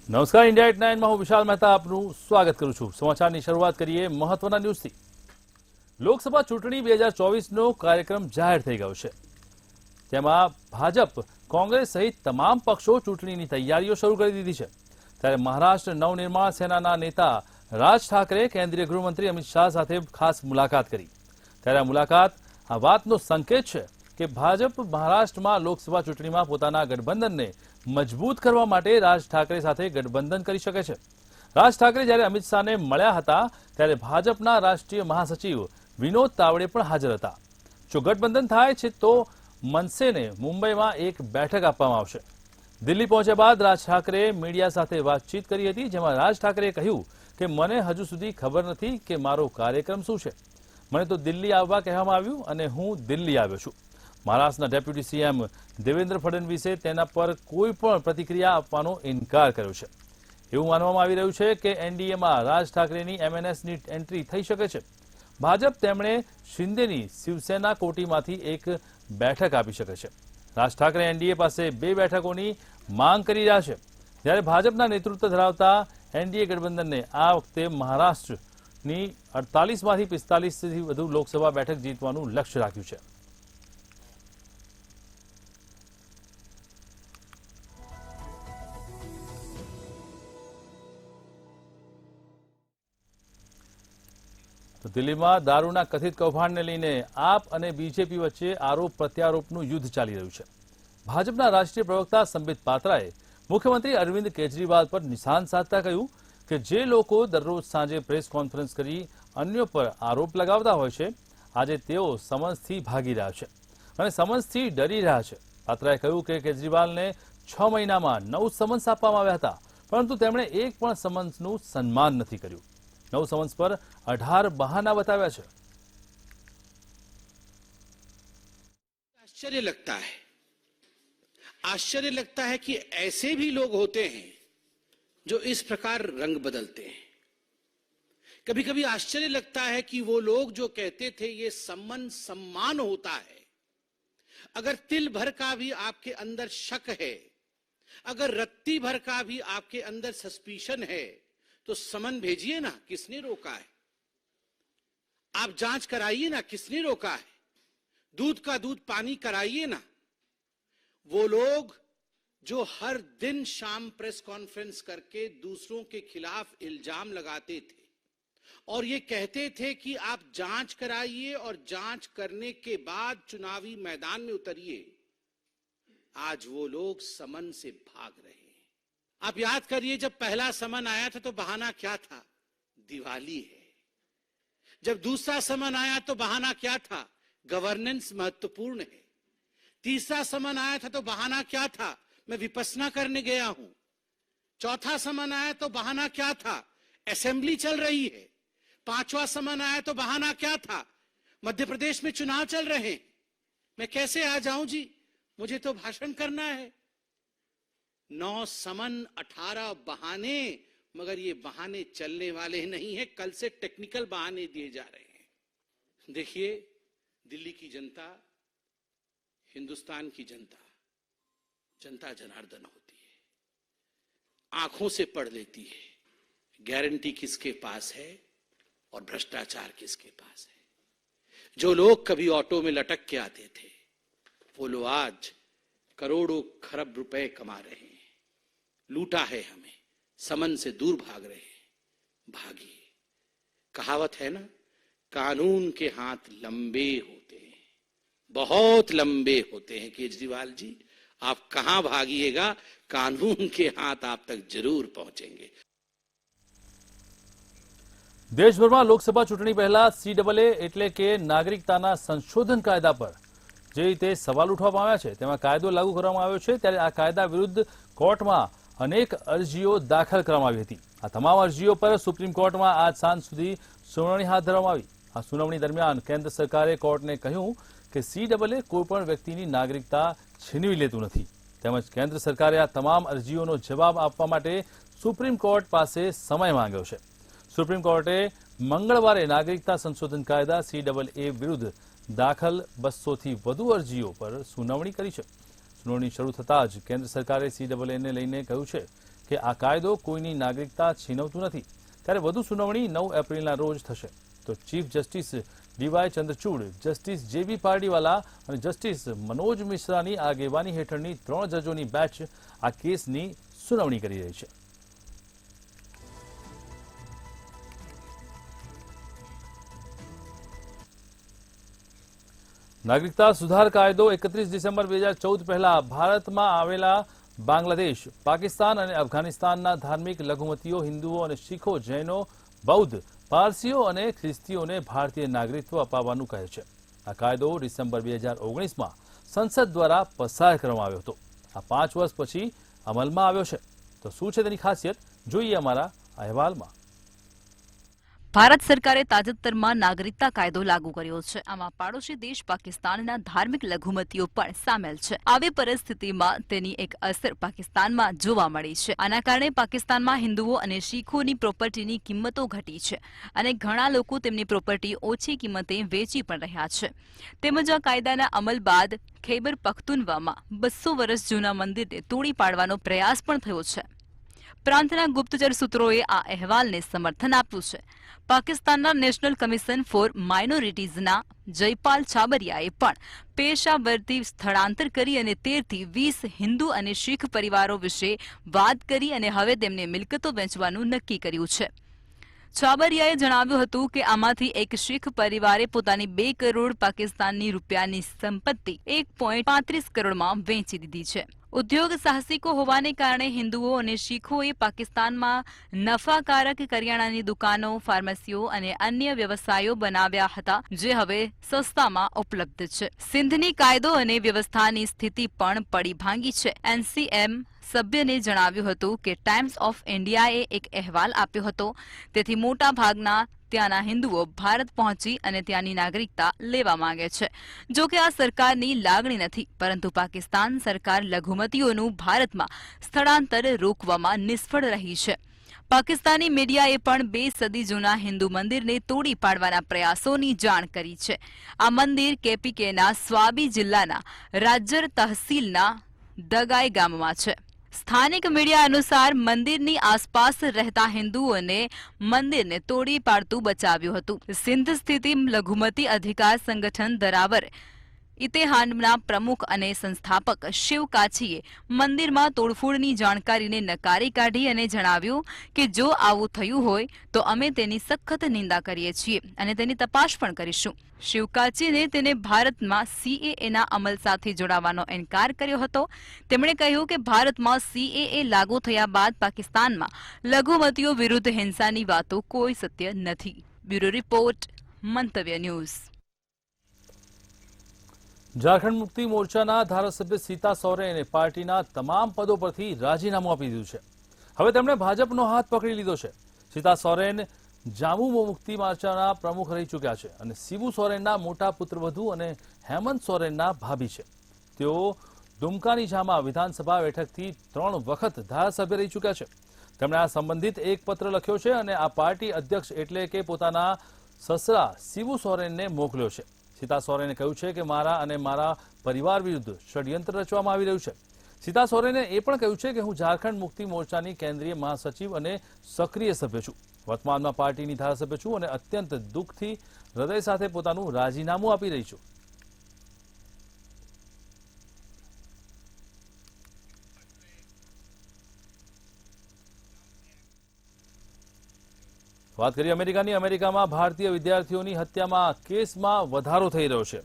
નમસ્કાર, India at 9 માં હું વિશાલ મહેતા આપનું સ્વાગત કરું છું। સમાચારની શરૂઆત કરીએ મહત્વના ન્યૂઝથી। લોકસભા ચૂંટણી 2024નો કાર્યક્રમ જાહેર થઈ ગયો છે। તેમાં ભાજપ, કોંગ્રેસ સહિત તમામ પક્ષો ચૂંટણીની તૈયારીઓ શરૂ કરી દીધી છે। ત્યારે મહારાષ્ટ્ર નવનિર્માણ સેનાના નેતા રાજ ઠાકરે કેન્દ્રીય ગૃહમંત્રી અમિત શાહ સાથે ખાસ મુલાકાત કરી। ત્યારે આ મુલાકાત આ વાતનો સંકેત છે કે ભાજપ મહારાષ્ટ્રમાં લોકસભા ચૂંટણીમાં પોતાના ગઠબંધનને મજબૂત કરવા માટે રાજ ઠાકરે સાથે ગઠબંધન કરી શકે છે। રાજ ઠાકરે જ્યારે અમિત શાહને મળ્યા હતા ત્યારે ભાજપના રાષ્ટ્રીય મહાસચિવ વિનોદ તાવડે પણ હાજર હતા। જો ગઠબંધન થાય છે તો મનસેને મુંબઈમાં એક બેઠક આપવામાં આવશે। દિલ્હી પહોંચ્યા બાદ રાજ ઠાકરે મીડિયા સાથે વાતચીત કરી હતી, જેમાં રાજ ઠાકરેએ કહ્યું કે મને હજુ સુધી ખબર નથી કે મારો કાર્યક્રમ શું છે। મને તો દિલ્હી આવવા કહેવામાં આવ્યું અને હું દિલ્હી આવ્યો છું। મહારાષ્ટ્રના ડેપ્યુટી સીએમ દેવેન્દ્ર ફડણવીસે તેના પર કોઈ પણ પ્રતિક્રિયા આપવાનો ઇનકાર કર્યો છે। એવું માનવામાં આવી રહ્યું છે કે એનડીએમાં રાજ ઠાકરેની એમએનએસની એન્ટ્રી થઈ શકે છે। ભાજપ તેમણે શિંદેની શિવસેના કોટીમાંથી એક બેઠક આપી શકે છે। રાજ ઠાકરે એનડીએ પાસે 2 બેઠકોની માંગ કરી રહ્યા છે, જ્યારે ભાજપના નેતૃત્વ ધરાવતા એનડીએ ગઠબંધનને આ વખતે મહારાષ્ટ્રની 48માંથી 45થી વધુ લોકસભા બેઠક જીતવાનું લક્ષ્ય રાખ્યું છે। તો દિલ્હીમાં દારૂના કથિત કૌભાંડને લઈને આપ અને બીજેપી વચ્ચે આરોપ પ્રત્યારોપનું યુદ્ધ ચાલી રહ્યું છે। ભાજપના રાષ્ટ્રીય પ્રવક્તા સંબિત પાત્રાએ મુખ્યમંત્રી અરવિંદ કેજરીવાલ પર નિશાન સાધતા કહ્યું કે જે લોકો દરરોજ સાંજે પ્રેસ કોન્ફરન્સ કરી અન્યો પર આરોપ લગાવતા હોય છે, આજે તેઓ સમન્સથી ભાગી રહ્યા છે અને સમન્સથી ડરી રહ્યા છે। પાત્રાએ કહ્યું કે કેજરીવાલને 6 મહિનામાં 9 સમન્સ આપવામાં આવ્યા હતા, પરંતુ તેમણે એક પણ સમન્સનું સન્માન નથી કર્યું। 9 समन्स पर 18 बहाना बताया है। आश्चर्य लगता है कि ऐसे भी लोग होते हैं जो इस प्रकार रंग बदलते हैं। कभी कभी आश्चर्य लगता है कि वो लोग जो कहते थे ये सम्मान होता है, अगर तिल भर का भी आपके अंदर शक है, अगर रत्ती भर का भी आपके अंदर सस्पिशन है, तो समन भेजिए ना, किसने रोका है? आप जांच कराइए ना, किसने रोका है? दूध का दूध पानी कराइए ना। वो लोग जो हर दिन शाम प्रेस कॉन्फ्रेंस करके दूसरों के खिलाफ इल्जाम लगाते थे और ये कहते थे कि आप जांच कराइए और जांच करने के बाद चुनावी मैदान में उतरिए, आज वो लोग समन से भाग रहे हैं। आप याद करिए, जब पहला समन आया था तो बहाना क्या था? दिवाली है। जब दूसरा समन आया तो बहाना क्या था? गवर्नेंस महत्वपूर्ण है। तीसरा समन आया था तो बहाना क्या था? मैं विपश्यना करने गया हूं। चौथा समन आया तो बहाना क्या था? असेंबली चल रही है। 5वां समन आया तो बहाना क्या था? मध्य प्रदेश में चुनाव चल रहे हैं, मैं कैसे आ जाऊं जी, मुझे तो भाषण करना है। 9 समन 18 बहाने, मगर ये बहाने चलने वाले नहीं है। कल से टेक्निकल बहाने दिए जा रहे हैं। देखिए, दिल्ली की जनता, हिंदुस्तान की जनता, जनता जनार्दन होती है, आंखों से पढ़ लेती है गारंटी किसके पास है और भ्रष्टाचार किसके पास है। जो लोग कभी ऑटो में लटक के आते थे, वो लोग आज करोड़ों खरब रुपए कमा रहे हैं। लूटा है हमें, समन से दूर भाग रहे हैं, भागिए। कहावत है ना, कानून के हाथ लंबे होते हैं, बहुत लंबे होते हैं। केजरीवाल जी, आप कहां भागिएगा, कानून के हाथ आप तक जरूर पहुंचेंगे। देशभરમાં લોકસભા ચૂંટણી પહેલા CAA એટલે કે નાગરિકતાના સંશોધન કાયદા પર જે રીતે સવાલ ઉઠવામાં આવ્યા છે, તેમાં કાયદો લાગુ કરવામાં આવ્યો છે, ત્યારે આ કાયદા વિરુદ્ધ કોર્ટમાં અનેક અરજીઓ દાખલ કરવામાં આવી હતી। આ તમામ અરજીઓ પર સુપ્રીમ કોર્ટમાં આજ સાંજ સુધી સુનાવણી હાથ ધરવામાં આવી। આ સુનાવણી દરમિયાન કેન્દ્ર સરકારે કોર્ટને કહ્યું કે CAA કોઈપણ વ્યક્તિની નાગરિકતા છીનવી લેતું નથી, તેમજ કેન્દ્ર સરકારે આ તમામ અરજીઓનો જવાબ આપવા માટે સુપ્રીમ કોર્ટ પાસે સમય માંગ્યો છે। સુપ્રીમ કોર્ટે મંગળવારે નાગરિકતા સંશોધન કાયદા CAA વિરુદ્ધ દાખલ 200થી વધુ અરજીઓ પર સુનાવણી કરી છે। સુનાવણી શરૂ થતાં જ કેન્દ્ર સરકારે CAAને લઈને કહ્યું છે કે આ કાયદો કોઈની નાગરિકતા છીનવતું નથી, ત્યારે વધુ સુનાવણી 9 એપ્રિલના રોજ થશે. તો chief justice DY Chandrachud, justice JB Pardiwala અને જસ્ટિસ મનોજ મિશ્રાની આગેવાની હેઠળની 3 જજોની બેન્ચ આ કેસની સુનાવણી કરી રહી છે. નાગરિકતા સુધાર કાયદો 31 ડિસેમ્બર 2014 પહેલા ભારતમાં આવેલા બાંગ્લાદેશ, પાકિસ્તાન અને અફઘાનિસ્તાનના ધાર્મિક લઘુમતીઓ, હિન્દુઓ અને શીખો, જૈનો, બૌદ્ધ, પારસીઓ અને ખ્રિસ્તીઓને ભારતીય નાગરિકત્વ અપાવવાનું કહે છે. આ કાયદો ડિસેમ્બર 2019માં સંસદ દ્વારા પસાર કરવામાં આવ્યો હતો. આ 5 વર્ષ પછી અમલમાં આવ્યો છે. તો શું છે તેની ખાસિયત, જોઈએ અમારા અહેવાલમાં. ભારત સરકારે તાજેતરમાં નાગરિકતા કાયદો લાગુ કર્યો છે. આમાં પાડોશી દેશ પાકિસ્તાનના ધાર્મિક લઘુમતીઓ પણ સામેલ છે. આવી પરિસ્થિતિમાં તેની એક અસર પાકિસ્તાનમાં જોવા મળી છે. આના કારણે પાકિસ્તાનમાં હિન્દુઓ અને શીખોની પ્રોપર્ટીની કિંમતો ઘટી છે અને ઘણા લોકો તેમની પ્રોપર્ટી ઓછી કિંમતે વેચી પણ રહ્યા છે. તેમજ આ કાયદાના અમલ બાદ ખૈબર પખ્તુનવામાં 200 વર્ષ જૂના મંદિરને તોડી પાડવાનો પ્રયાસ પણ થયો છે. પ્રાંતના ગુપ્તચર સૂત્રોએ આ અહેવાલને સમર્થન આપ્યું છે. પાકિસ્તાનના નેશનલ કમિશન ફોર માઇનોરિટીઝના જયપાલ છાબરિયાએ પણ પેશાવરથી સ્થળાંતર કરી અને 13 થી 20 હિન્દુ અને શીખ પરિવારો વિશે વાત કરી અને હવે તેમને મિલકતો વેચવાનું નક્કી કર્યું છે. છાબરિયાએ જણાવ્યું હતું કે આમાંથી એક શીખ પરિવારે પોતાની 2 કરોડ પાકિસ્તાની રૂપિયાની સંપત્તિ 1.35 કરોડમાં વેચી દીધી છે. ઉદ્યોગ સાહસિકો હોવાને કારણે હિન્દુઓ અને શીખોએ પાકિસ્તાનમાં નફાકારક કરિયાણાની દુકાનો, ફાર્મસીઓ અને અન્ય વ્યવસાયો બનાવ્યા હતા, જે હવે સસ્તામાં ઉપલબ્ધ છે. સિંધની કાયદો અને વ્યવસ્થાની સ્થિતિ પણ પડી ભાંગી છે. NCM સભ્યને જણાવ્યું હતું કે ટાઈમ્સ ઓફ ઇન્ડિયાએ એક અહેવાલ આપ્યો હતો, તેથી મોટા ભાગના ત્યાંના હિન્દુઓ ભારત પહોંચી અને ત્યાંની નાગરિકતા લેવા માંગે છે. જો કે આ સરકારની લાગણી નથી, પરંતુ પાકિસ્તાન સરકાર લઘુમતીઓનું ભારતમાં સ્થળાંતર રોકવામાં નિષ્ફળ રહી છે. પાકિસ્તાની મીડિયાએ પણ 2 સદી જૂના હિન્દુ મંદિરને તોડી પાડવાના પ્રયાસોની જાણ કરી છે. આ મંદિર KPKના સ્વાબી જિલ્લાના રાજ્જર તહસીલના દગાઈ ગામમાં છે. સ્થાનિક મીડિયા અનુસાર મંદિરની આસપાસ રહેતા હિન્દુઓને મંદિરને તોડી પાડતું બચાવ્યું હતું. સિંધ સ્થિત લઘુમતી અધિકાર સંગઠન દરાવર ઇતેહાડના પ્રમુખ અને સંસ્થાપક શિવ કાછીએ મંદિરમાં તોડફોડની જાણકારીને નકારી કાઢી અને જણાવ્યું કે જો આવું થયું હોય તો અમે તેની સખત નિંદા કરીએ છીએ અને તેની તપાસ પણ કરીશું. શિવ કાચીને તેને ભારતમાં CAAના અમલ સાથે જોડાવાનો ઇનકાર કર્યો હતો. તેમણે કહ્યું કે ભારતમાં CAA લાગુ થયા બાદ પાકિસ્તાનમાં લઘુમતીઓ વિરુદ્ધ હિંસાની વાતો કોઈ સત્ય નથી. બ્યુરો રિપોર્ટ, મંતવ્ય ન્યૂઝ. ઝારખંડ મુક્તિ મોરચાના ધારાસભ્ય સીતા સોરેને પાર્ટીના તમામ પદો પરથી રાજીનામું આપી દીધું છે. હવે તેમણે ભાજપનો હાથ પકડી લીધો છે. સીતા સોરેન જામુ મુક્તિ મોરચાના પ્રમુખ રહી ચૂક્યા છે અને શિબુ સોરેનના મોટા પુત્રવધુ અને હેમંત સોરેનના ભાભી છે. તેઓ દુમકાની જામા વિધાનસભા બેઠકથી 3 વખત ધારાસભ્ય રહી ચૂક્યા છે. તેમણે આ સંબંધિત એક પત્ર લખ્યો છે અને આ પાર્ટી અધ્યક્ષ એટલે કે પોતાના સસરા શિબુ સોરેનને મોકલ્યો છે. સીતા સોરેને કહ્યું છે કે મારા અને મારા પરિવાર વિરુદ્ધ ષડયંત્ર રચવામાં આવી રહ્યું છે. સીતા સોરેને એ પણ કહ્યું છે કે હું ઝારખંડ મુક્તિ મોરચાની કેન્દ્રીય મહાસચિવ અને સક્રિય સભ્ય છું. વર્તમાનમાં પાર્ટીની ધારાસભ્ય છું અને અત્યંત દુઃખથી હૃદય સાથે પોતાનું રાજીનામું આપી રહી છું. વાત કરીએ અમેરિકાની. અમેરિકામાં ભારતીય વિદ્યાર્થીઓની હત્યામાં કેસમાં વધારો થઈ રહ્યો છે.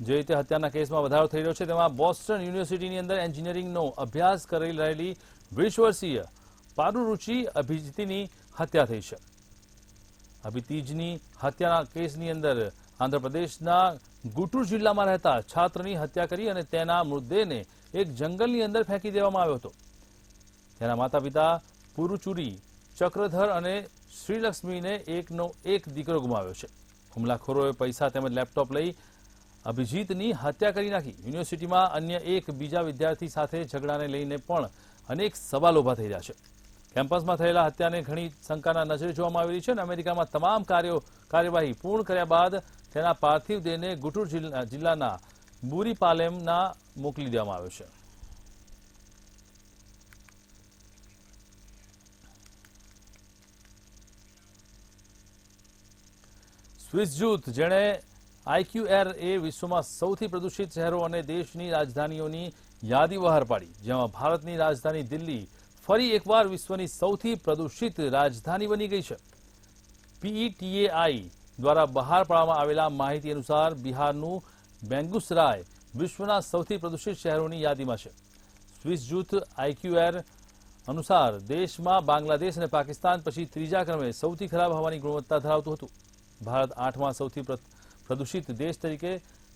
જે રીતે હત્યાના કેસમાં વધારો થઈ રહ્યો છે તેમાં બોસ્ટન યુનિવર્સિટીની અંદર એન્જિનિયરિંગનો અભ્યાસ કરી રહેલી 20 વર્ષીય પારુરુચિ અભિજીતની હત્યા થઈ છે. અભિતીજની હત્યાના કેસની અંદર આંધ્રપ્રદેશના ગુટુર જિલ્લામાં રહેતા છાત્રની હત્યા કરી અને તેના મૃતદેહને એક જંગલની અંદર ફેંકી દેવામાં આવ્યો હતો. તેના માતા પિતા પુરુચુરી, ચક્રધર અને શ્રીલક્ષ્મીને એકનો એક દીકરો ગુમાવ્યો છે. હુમલાખોરોએ પૈસા તેમજ લેપટોપ લઈ અભિજીતની હત્યા કરી નાખી. યુનિવર્સિટીમાં અન્ય એક બીજા વિદ્યાર્થી સાથે ઝઘડાને લઈને પણ અનેક સવાલો ઉભા થઈ રહ્યા છે. કેમ્પસમાં થયેલા હત્યાને ઘણી શંકાના નજરે જોવામાં આવી રહી છે અને અમેરિકામાં તમામ કાર્યવાહી પૂર્ણ કર્યા બાદ તેના પાર્થિવ દેહને ગુટુર જિલ્લાના બુરીપાલેમના મોકલી દેવામાં આવ્યો છે. સ્વિસ જૂથ જેણે IQR એ વિશ્વમાં સૌથી પ્રદૂષિત શહેરો અને દેશની રાજધાનીઓની યાદી બહાર પાડી, જેમાં ભારતની રાજધાની દિલ્હી ફરી એકવાર વિશ્વની સૌથી પ્રદૂષિત રાજધાની બની ગઈ છે. PETAI દ્વારા બહાર પાડવામાં આવેલા માહિતી અનુસાર બિહારનું બેંગુસરાય વિશ્વના સૌથી પ્રદૂષિત શહેરોની યાદીમાં છે. સ્વિસ જૂથ IQR અનુસાર દેશમાં બાંગ્લાદેશ અને પાકિસ્તાન પછી ત્રીજા ક્રમે સૌથી ખરાબ હવાની ગુણવત્તા ધરાવતું હતું. ભારત 8મા સૌથી પ્રદૂષિત દેશ તરીકે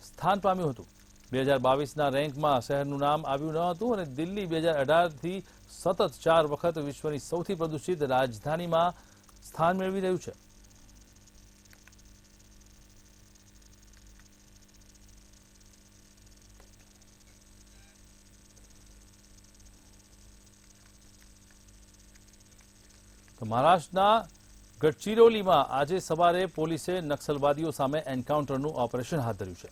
સ્થાન પામ્યું હતું. 2022ના રેન્કમાં શહેરનું નામ આવ્યું ન હતું અને દિલ્હી 2018થી સતત 4 વખત વિશ્વની સૌથી પ્રદૂષિત રાજધાનીમાં સ્થાન મેળવી રહ્યું છે. તો મહારાષ્ટ્રના ગડચિરોલીમાં આજે સવારે પોલીસે નક્સલવાદીઓ સામે એન્કાઉન્ટરનું ઓપરેશન હાથ ધર્યું છે.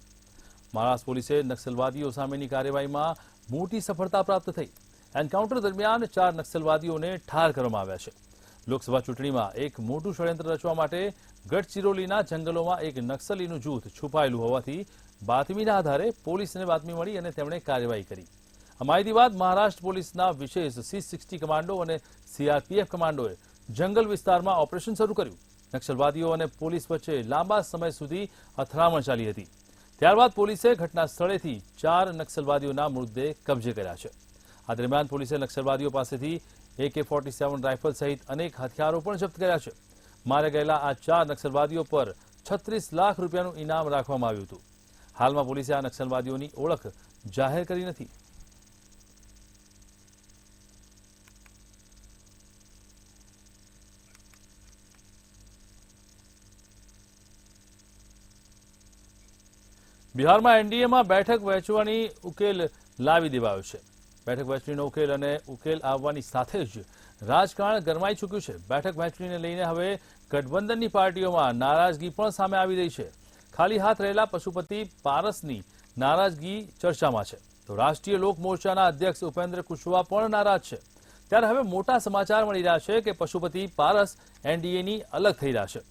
મહારાષ્ટ્ર પોલીસે નક્સલવાદીઓ સામેની કાર્યવાહીમાં મોટી સફળતા પ્રાપ્ત થઈ. એન્કાઉન્ટર દરમિયાન 4 નક્સલવાદીઓને ઠાર કરવામાં આવ્યા છે. લોકસભા ચૂંટણીમાં એક મોટું ષડયંત્ર રચવા માટે ગડચિરોલીના જંગલોમાં એક નક્સલીનું જૂથ છુપાયેલું હોવાથી બાતમીના આધારે પોલીસને બાતમી મળી અને તેમણે કાર્યવાહી કરી. આ માહિતી બાદ મહારાષ્ટ્ર પોલીસના વિશેષ C-60 કમાન્ડો અને CRPF કમાન્ડોએ જંગલ વિસ્તારમાં ઓપરેશન શરૂ કર્યું. નક્સલવાદીઓ અને પોલીસ વચ્ચે લાંબા સમય સુધી અથડામણ ચાલી હતી. ત્યારબાદ પોલીસે ઘટના સ્થળેથી 4 નક્સલવાદીઓના મૃતદેહ કબજે કર્યા છે. આ દરમિયાન પોલીસે નક્સલવાદીઓ પાસેથી AK-47 રાઇફલ સહિત અનેક હથિયારો પણ જપ્ત કર્યા છે. માર્યા ગયેલા આ 4 નક્સલવાદીઓ પર 36 લાખ રૂપિયાનું ઇનામ રાખવામાં આવ્યું હતું. હાલમાં પોલીસે આ નક્સલવાદીઓની ઓળખ જાહેર કરી નથી. બિહારમાં એનડીએમાં બેઠક વહેંચવાની ઉકેલ લાવી દેવાયો છે. બેઠક વહેંચણીનો ઉકેલ અને ઉકેલ આવવાની સાથે જ રાજકારણ ગરમાઈ ચૂક્યું છે. બેઠક વહેંચણીને લઈને હવે ગઠબંધનની પાર્ટીઓમાં નારાજગી પણ સામે આવી રહી છે. ખાલી હાથ રહેલા પશુપતિ પારસની નારાજગી ચર્ચામાં છે. તો રાષ્ટ્રીય લોક મોરચાના અધ્યક્ષ ઉપેન્દ્ર કુશવાહ પણ નારાજ છે. ત્યારે હવે મોટા સમાચાર મળી રહ્યા છે કે પશુપતિ પારસ એનડીએની અલગ થઈ રહ્યા છે.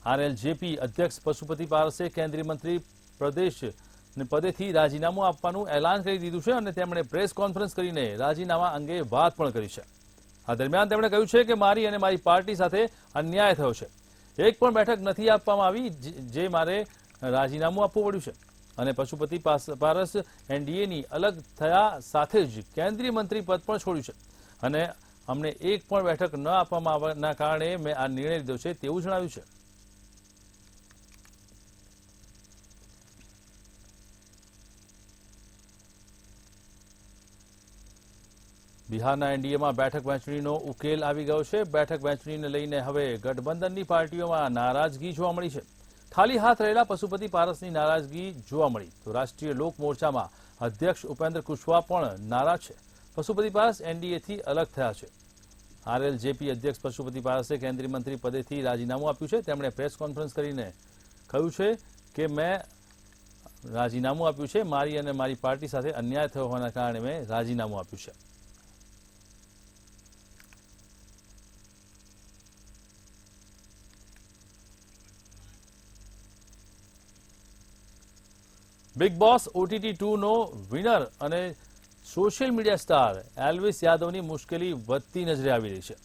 RLJP અધ્યક્ષ પશુપતિ પારસે કેન્દ્રીય મંત્રી પદેથી રાજીનામું આપવાનું એલાન કરી દીધું છે અને તેમણે પ્રેસ કોન્ફરન્સ કરીને રાજીનામા અંગે વાત પણ કરી છે. આ દરમિયાન તેમણે કહ્યું છે કે મારી અને મારી પાર્ટી સાથે અન્યાય થયો છે. એક પણ બેઠક નથી આપવામાં આવી જે મારે રાજીનામું આપવું પડ્યું છે અને પશુપતિ પારસ એનડીએની અલગ થયા સાથે જ કેન્દ્રીય મંત્રી પદ પણ છોડ્યું છે અને અમને એક પણ બેઠક ન આપવામાં આવવાના કારણે મેં આ નિર્ણય લીધો છે તેવું જણાવ્યું છે. બિહારના એનડીએમાં બેઠક વહેંચણીનો ઉકેલ આવી ગયો છે. બેઠક વહેંચણીને લઈને હવે ગઠબંધનની પાર્ટીઓમાં નારાજગી જોવા મળી છે. ખાલી હાથ રહેલા પશુપતિ પારસની નારાજગી જોવા મળી તો રાષ્ટ્રીય લોક મોરચામાં અધ્યક્ષ ઉપેન્દ્ર કુશવાહ પણ નારાજ છે. પશુપતિ પારસ એનડીએથી અલગ થયા છે. RLJP અધ્યક્ષ પશુપતિ પારસે કેન્દ્રીય મંત્રી પદેથી રાજીનામું આપ્યું છે. તેમણે પ્રેસ કોન્ફરન્સ કરીને કહ્યું છે કે મેં રાજીનામું આપ્યું છે. મારી અને મારી પાર્ટી સાથે અન્યાય થયો હોવાના કારણે મેં રાજીનામું આપ્યું છે. બિગ બોસ OTT2નો વિનર અને સોશિયલ મીડિયા સ્ટાર એલ્વિસ યાદવની મુશ્કેલી વધતી નજરે આવી રહી છે.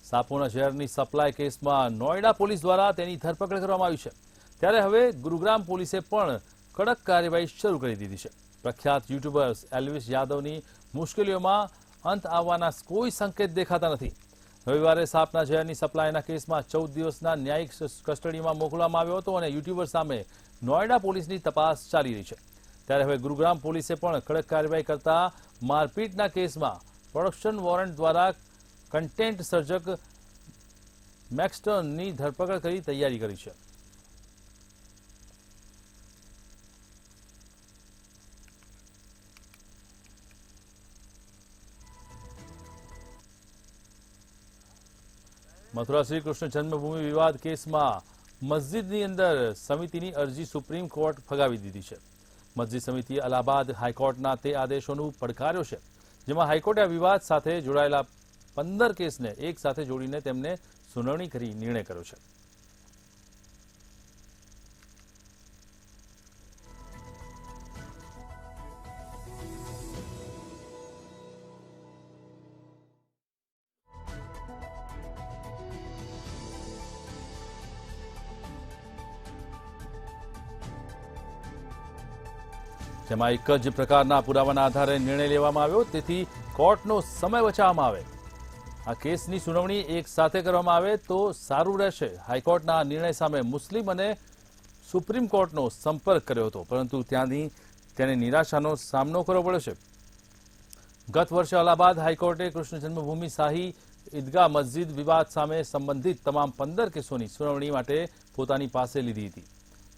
સાપોના ઝેરની સપ્લાય કેસમાં નોઈડા પોલીસ દ્વારા તેની ધરપકડ કરવામાં આવી છે. ત્યારે હવે ગુરુગ્રામ પોલીસે પણ કડક કાર્યવાહી શરૂ કરી દીધી છે. પ્રખ્યાત યુટ્યુબર્સ એલ્વિસ યાદવની મુશ્કેલીઓમાં અંત આવવાના કોઈ સંકેત દેખાતા નથી. રવિવારે સાપના ઝેરની સપ્લાયના કેસમાં 14 દિવસના ન્યાયિક કસ્ટડીમાં મોકલવામાં આવ્યો હતો અને યુટ્યુબર સામે નોઈડા પોલીસની તપાસ ચાલી રહી છે. ત્યારે હવે ગુરુગ્રામ પોલીસે પણ કડક કાર્યવાહી કરતા મારપીટના કેસમાં પ્રોડક્શન વોરંટ દ્વારા કન્ટેન્ટ સર્જક મેક્સટર્નની ધરપકડ કરી તૈયારી કરી છે. મથુરા શ્રી કૃષ્ણ જન્મભૂમિ વિવાદ કેસમાં મસ્જિદની અંદર સમિતિની અરજી સુપ્રીમ કોર્ટ ફગાવી દીધી છે. મસ્જિદ સમિતિએ અલ્હાબાદ હાઈકોર્ટના તે આદેશોનું પડકાર્યો છે જેમાં હાઈકોર્ટે આ વિવાદ સાથે જોડાયેલા 15 કેસને એક સાથે જોડીને તેમને સુનાવણી કરી નિર્ણય કર્યો છે. જેમાં એક જ પ્રકારના પુરાવાના આધારે નિર્ણય લેવામાં આવ્યો, તેથી કોર્ટનો સમય બચાવવામાં આવે. આ કેસની સુનાવણી એક સાથે કરવામાં આવે તો સારું રહેશે. હાઈકોર્ટના નિર્ણય સામે મુસ્લિમ અને સુપ્રીમ કોર્ટનો સંપર્ક કર્યો હતો, પરંતુ ત્યાંથી તેને નિરાશાનો સામનો કરવો પડ્યો છે. ગત વર્ષે અલ્હાબાદ હાઈકોર્ટે કૃષ્ણ જન્મભૂમિ શાહી ઈદગાહ મસ્જિદ વિવાદ સામે સંબંધિત તમામ 15 કેસોની સુનાવણી માટે પોતાની પાસે લીધી હતી.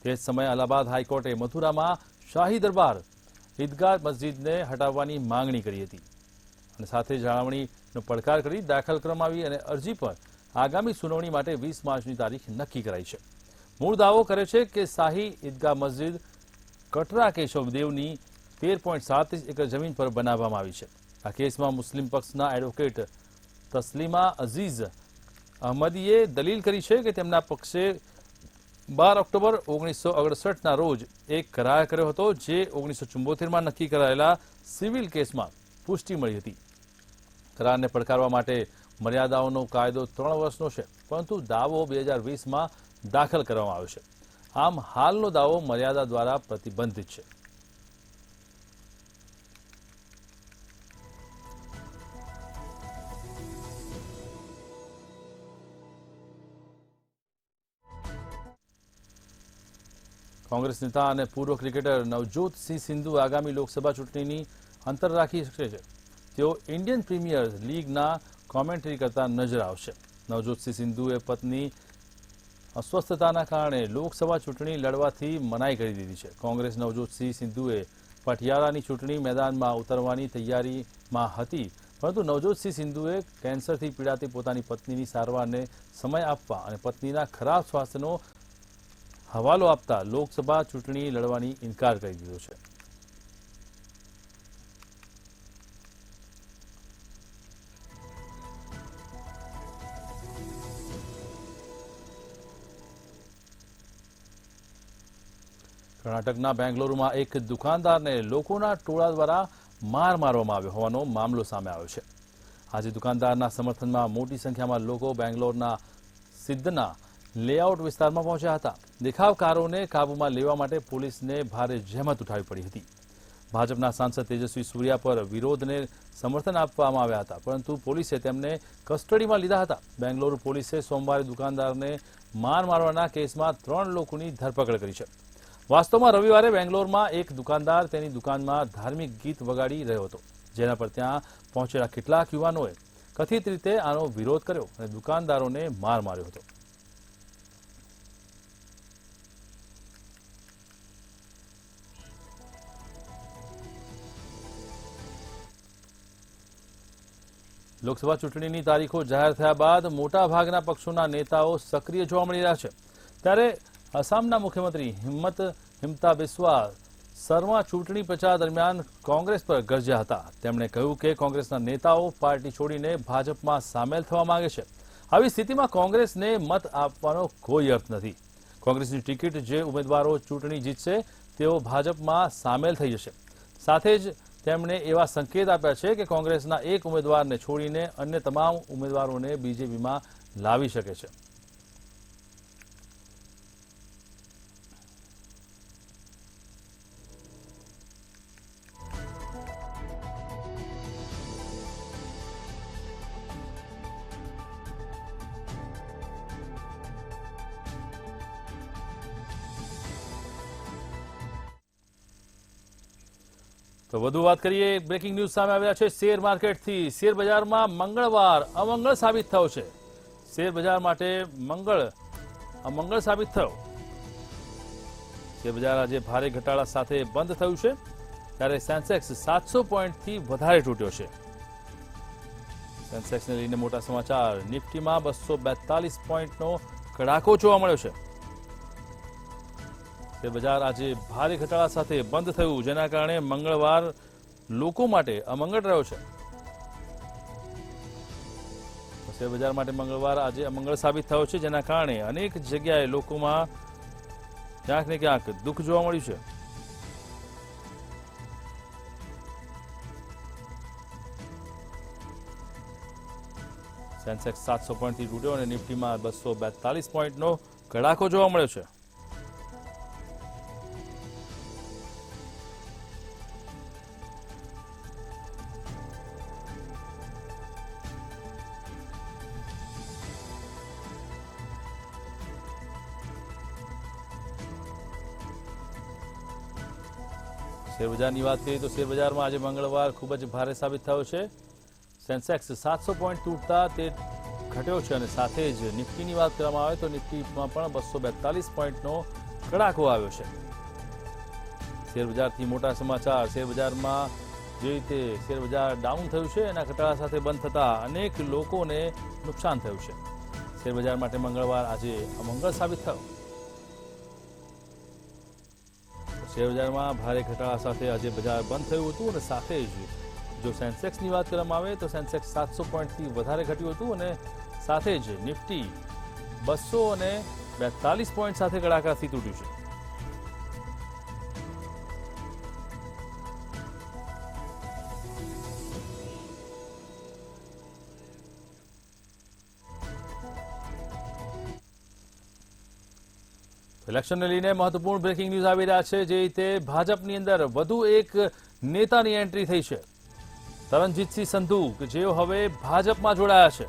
તે જ સમયે અલ્હાબાદ હાઈકોર્ટે મથુરામાં શાહી દરબાર ઈદગાહ મસ્જિદને હટાવવાની માંગણી કરી હતી અને સાથે જાળવણીનો પડકાર કરી દાખલ કરવામાં આવી અને અરજી પર આગામી સુનાવણી માટે 20 માર્ચની તારીખ નક્કી કરાઈ છે. મૂળ દાવો કરે છે કે શાહી ઈદગાહ મસ્જિદ કટરા કેશવદેવની 13.37 એકર જમીન પર બનાવવામાં આવી છે. આ કેસમાં મુસ્લિમ પક્ષના એડવોકેટ તસ્લીમા અઝીઝ અહમદીએ દલીલ કરી છે કે તેમના પક્ષે 12 ઓક્ટોબર 1968ના રોજ એક કરાર કર્યો હતો, જે 1974માં નક્કી કરાયેલા સિવિલ કેસમાં પુષ્ટિ મળી હતી. કરારને પડકારવા માટે મર્યાદાઓનો કાયદો 3 વર્ષનો છે, પરંતુ દાવો 2020માં દાખલ કરવામાં આવ્યો છે. આમ હાલનો દાવો મર્યાદા દ્વારા પ્રતિબંધિત છે. કોંગ્રેસ નેતા અને પૂર્વ ક્રિકેટર નવજોતસિંહ સિંધુ આગામી લોકસભા ચૂંટણીની અંતર રાખી શકે છે. તેઓ ઇન્ડિયન પ્રીમિયર લીગના કોમેન્ટ્રી કરતા નજર આવશે. નવજોતસિંહ સિંધુએ પત્ની અસ્વસ્થતાના કારણે લોકસભા ચૂંટણી લડવાથી મનાઈ કરી દીધી છે. કોંગ્રેસ નવજોતસિંહ સિંધુએ પટિયાલાની ચૂંટણી મેદાનમાં ઉતરવાની તૈયારીમાં હતી, પરંતુ નવજોતસિંહ સિંધુએ કેન્સરથી પીડાતી પોતાની પત્નીની સારવારને સમય આપવા અને પત્નીના ખરાબ સ્વાસ્થ્યનો હવાલો આપતા લોકસભા ચૂંટણી લડવાની ઇનકાર કરી દીધો છે. કર્ણાટકના બેંગ્લોરમાં એક દુકાનદારને લોકોના ટોળા દ્વારા માર મારવામાં આવ્યો હોવાનો મામલો સામે આવ્યો છે. આજે દુકાનદારના સમર્થનમાં મોટી સંખ્યામાં લોકો બેંગ્લોરના સિદ્ધના લેઆઉટ વિસ્તારમાં પહોંચ્યા હતા. દેખાવકારોને કાબૂમાં લેવા માટે પોલીસને ભારે જહેમત ઉઠાવવી પડી હતી. ભાજપના સાંસદ તેજસ્વી સૂર્યા પર વિરોધને સમર્થન આપવામાં આવ્યા હતા, પરંતુ પોલીસે તેમને કસ્ટડીમાં લીધા હતા. બેંગ્લોર પોલીસે સોમવારે દુકાનદારને માર મારવાના કેસમાં 3 લોકોની ધરપકડ કરી છે. વાસ્તવમાં રવિવારે બેંગ્લોરમાં એક દુકાનદાર તેની દુકાનમાં ધાર્મિક ગીત વગાડી રહ્યો હતો, જેના પર ત્યાં પહોંચેલા કેટલાક યુવાનોએ કથિત રીતે આનો વિરોધ કર્યો અને દુકાનદારોને માર માર્યો હતો. લોકસભા ચૂંટણીની તારીખો જાહેર થયા બાદ મોટાભાગના પક્ષોના નેતાઓ સક્રિય જોવા મળી રહ્યા છે. ત્યારે આસામના મુખ્યમંત્રી હિમંતા બિસ્વા સરમાં ચૂંટણી પ્રચાર દરમિયાન કોંગ્રેસ પર ગરજ્યા હતા. તેમણે કહ્યું કે કોંગ્રેસના નેતાઓ પાર્ટી છોડીને ભાજપમાં સામેલ થવા માંગે છે. આવી સ્થિતિમાં કોંગ્રેસને મત આપવાનો કોઈ અર્થ નથી. કોંગ્રેસની ટિકિટ જે ઉમેદવારો ચૂંટણી જીતશે તેઓ ભાજપમાં સામેલ થઈ જશે. સાથે જ તેમણે એવા સંકેત આપ્યા છે કે કોંગ્રેસના એક ઉમેદવારને છોડીને અન્ય તમામ ઉમેદવારોને બીજેપીમાં લાવી શકે છે. તો વધુ વાત કરીએ, બ્રેકિંગ ન્યૂઝ સામે આવ્યા છે શેર માર્કેટથી. શેર બજારમાં મંગળવાર અમંગળ સાબિત થયો છે. શેર બજાર માટે અમંગળ સાબિત થયો. શેર બજાર આજે ભારે ઘટાડા સાથે બંધ થયું છે, ત્યારે સેન્સેક્સ 700 પોઈન્ટથી વધારે તૂટ્યો છે. સેન્સેક્સને લઈને મોટા સમાચાર. નિફ્ટીમાં 242 પોઈન્ટનો કડાકો જોવા મળ્યો છે. શેર બજાર આજે ભારે ઘટાડા સાથે બંધ થયું, જેના કારણે મંગળવાર લોકો માટે અમંગળ રહ્યો છે. શેર બજાર માટે મંગળવાર આજે અમંગળ સાબિત થયો છે, જેના કારણે અનેક જગ્યાએ લોકોમાં ક્યાંક ને ક્યાંક દુઃખ જોવા મળ્યું છે. સેન્સેક્સ 700 પોઈન્ટથી તૂટ્યો અને નિફ્ટીમાં 242 પોઈન્ટનો કડાકો જોવા મળ્યો છે. શેરબજારની વાત કરીએ તો શેરબજારમાં આજે મંગળવાર ખૂબ જ ભારે સાબિત થયો છે. સેન્સેક્સ 700 પોઈન્ટ તૂટતા તે ઘટ્યો છે અને સાથે જ નિફ્ટીની વાત કરવામાં આવે તો નિફ્ટીમાં પણ 242 પોઈન્ટનો કડાકો આવ્યો છે. શેરબજારથી મોટા સમાચાર. શેરબજારમાં જે રીતે શેરબજાર ડાઉન થયું છે એના ઘટાડા સાથે બંધ થતા અનેક લોકોને નુકસાન થયું છે. શેરબજાર માટે મંગળવાર આજે અમંગળ સાબિત થયો. શેરબજારમાં ભારે ઘટાડા સાથે આજે બજાર બંધ થયું હતું અને સાથે જ જો સેન્સેક્સની વાત કરવામાં આવે તો સેન્સેક્સ 700 પોઈન્ટથી વધારે ઘટ્યું હતું અને સાથે જ નિફ્ટી 242 પોઈન્ટ સાથે કડાકાથી તૂટ્યું છે. ઇલેક્શનને લઈને મહત્વપૂર્ણ બ્રેકિંગ ન્યૂઝ આવી રહ્યા છે. જે રીતે ભાજપની અંદર વધુ એક નેતાની એન્ટ્રી થઈ છે. તરણજીતસિંહ સંધુ કે જેઓ હવે ભાજપમાં જોડાયા છે.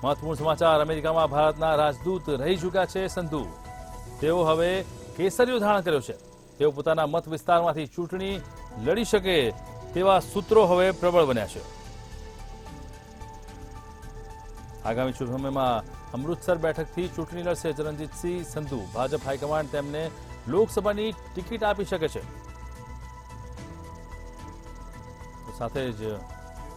મહત્વપૂર્ણ સમાચાર. અમેરિકામાં ભારતના રાજદૂત રહી ચૂક્યા છે સંધુ. તેઓ હવે કેસરીઓ ધારણ કર્યો છે. તેઓ પોતાના મત વિસ્તારમાંથી ચૂંટણી લડી શકે તેવા સૂત્રો હવે પ્રબળ બન્યા છે. આગામી સમયમાં અમૃતસર બેઠકથી ચૂંટણી લડશે તરણજીતસિંહ સંધુ. ભાજપ હાઈકમાન્ડ તેમને લોકસભાની ટિકિટ આપી શકે છે. સાથે જ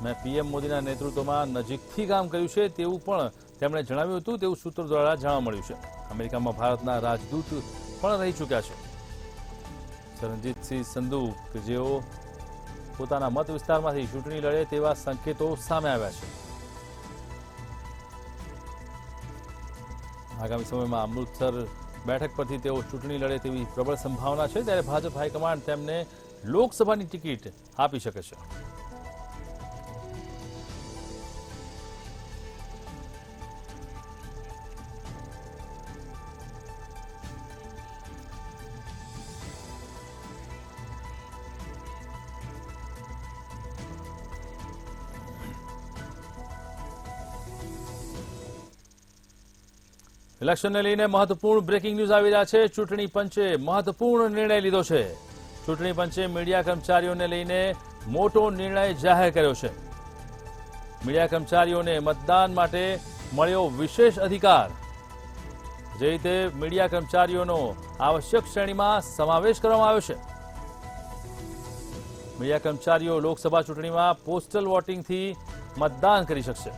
મેં પીએમ મોદીના નેતૃત્વમાં નજીકથી કામ કર્યું છે તેવું પણ તેમણે જણાવ્યું હતું તેવું સૂત્રો દ્વારા જાણવા મળ્યું છે. અમેરિકામાં ભારતના રાજદૂત પણ રહી ચૂક્યા છે. તરણજીતસિંહ સંધુ કે જેઓ પોતાના મત વિસ્તારમાંથી ચૂંટણી લડે તેવા સંકેતો સામે આવ્યા છે. આગામી સમયમાં અમૃતસર બેઠક પરથી તેઓ ચૂંટણી લડે તેવી પ્રબળ સંભાવના છે. ત્યારે ભાજપ હાઈકમાન્ડ તેમને લોકસભાની ટિકિટ આપી શકે છે. ઇલેક્શનને લઈને મહત્વપૂર્ણ બ્રેકિંગ ન્યૂઝ આવી રહ્યા છે. ચૂંટણી પંચે મહત્વપૂર્ણ નિર્ણય લીધો છે. ચૂંટણી પંચે મીડિયા કર્મચારીઓને લઈને મોટો નિર્ણય જાહેર કર્યો છે. મીડિયા કર્મચારીઓને મતદાન માટે મળ્યો વિશેષ અધિકાર. જે રીતે મીડિયા કર્મચારીઓનો આવશ્યક શ્રેણીમાં સમાવેશ કરવામાં આવ્યો છે. મીડિયા કર્મચારીઓ લોકસભા ચૂંટણીમાં પોસ્ટલ વોટિંગથી મતદાન કરી શકશે.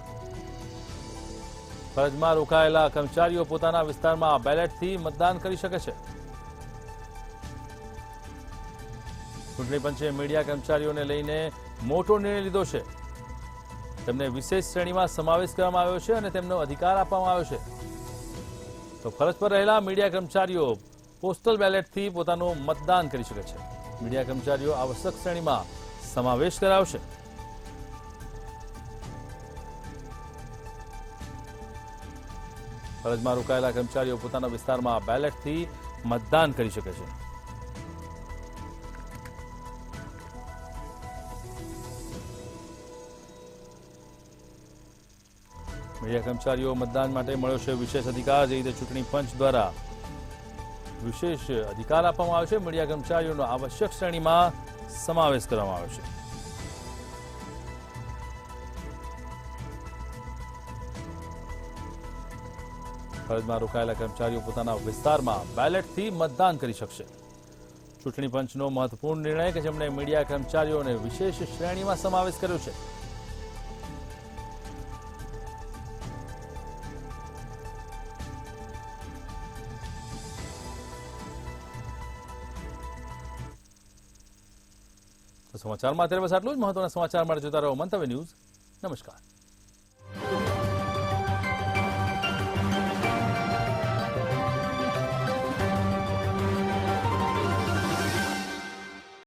ફરજમાં રોકાયેલા કર્મચારીઓ પોતાના વિસ્તારમાં બેલેટથી મતદાન કરી શકે છે. ચૂંટણી પંચે મીડિયા કર્મચારીઓને લઈને મોટો નિર્ણય લીધો છે. તેમને વિશેષ શ્રેણીમાં સમાવેશ કરવામાં આવ્યો છે અને તેમનો અધિકાર આપવામાં આવ્યો છે. તો ફરજ પર રહેલા મીડિયા કર્મચારીઓ પોસ્ટલ બેલેટથી પોતાનું મતદાન કરી શકે છે. મીડિયા કર્મચારીઓ આવશ્યક શ્રેણીમાં સમાવેશ કરાવશે. ફરજમાં રોકાયેલા કર્મચારીઓ પોતાના વિસ્તારમાં બેલેટથી મતદાન કરી શકે છે. મીડિયા કર્મચારીઓ મતદાન માટે મળ્યો છે વિશેષ અધિકાર. જે રીતે ચૂંટણી પંચ દ્વારા વિશેષ અધિકાર આપવામાં આવ્યો છે. મીડિયા કર્મચારીઓનો આવશ્યક શ્રેણીમાં સમાવેશ કરવામાં આવ્યો છે. ફરજમાં રોકાયેલા કર્મચારીઓ પોતાના વિસ્તારમાં બેલેટથી મતદાન કરી શકશે. ચૂંટણી પંચનો મહત્વપૂર્ણ નિર્ણય કે જેમણે મીડિયા કર્મચારીઓને વિશેષ શ્રેણીમાં સમાવેશ કર્યો છે. સમાચારમાં અત્યારે બસ આટલું જ. મહત્વના સમાચાર માટે જોતા રહો મંતવ્ય ન્યૂઝ. નમસ્કાર.